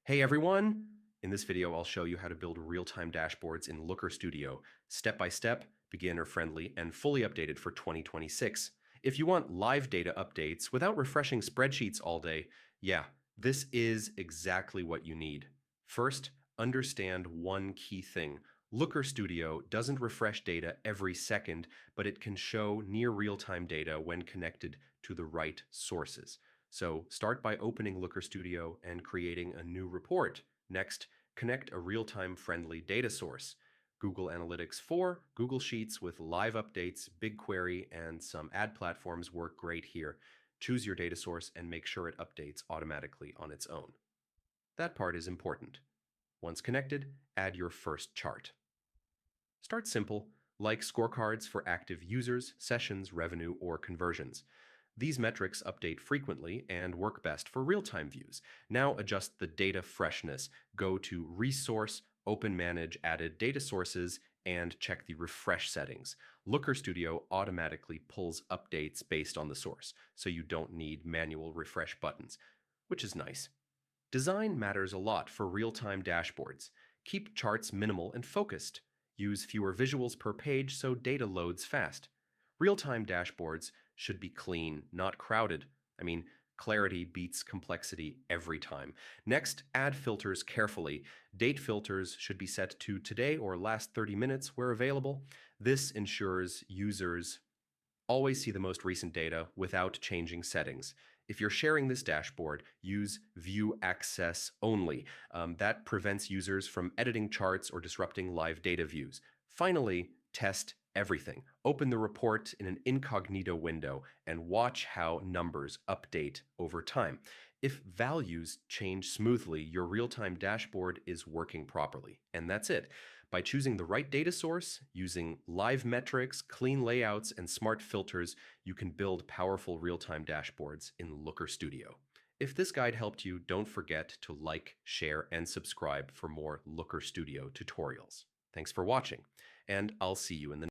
Hey everyone! In this video, I'll show you how to build real-time dashboards in Looker Studio, step-by-step, beginner-friendly, and fully updated for 2026. If you want live data updates without refreshing spreadsheets all day, yeah, this is exactly what you need. First, understand one key thing. Looker Studio doesn't refresh data every second, but it can show near real-time data when connected to the right sources. So start by opening Looker Studio and creating a new report. Next, connect a real-time friendly data source. Google Analytics 4, Google Sheets with live updates, BigQuery, and some ad platforms work great here. Choose your data source and make sure it updates automatically on its own. That part is important. Once connected, add your first chart. Start simple, like scorecards for active users, sessions, revenue, or conversions. These metrics update frequently and work best for real-time views. Now adjust the data freshness. Go to Resource, Open Manage Added Data Sources, and check the refresh settings. Looker Studio automatically pulls updates based on the source, so you don't need manual refresh buttons, which is nice. Design matters a lot for real-time dashboards. Keep charts minimal and focused. Use fewer visuals per page so data loads fast. Real-time dashboards should be clean, not crowded. Clarity beats complexity every time. Next, add filters carefully. Date filters should be set to today or last 30 minutes where available. This ensures users always see the most recent data without changing settings. If you're sharing this dashboard, use View Access Only. That prevents users from editing charts or disrupting live data views. Finally, test everything. Open the report in an incognito window and watch how numbers update over time. If values change smoothly, your real-time dashboard is working properly. And that's it. By choosing the right data source, using live metrics, clean layouts, and smart filters, you can build powerful real-time dashboards in Looker Studio. If this guide helped you, don't forget to like, share, and subscribe for more Looker Studio tutorials. Thanks for watching, and I'll see you in the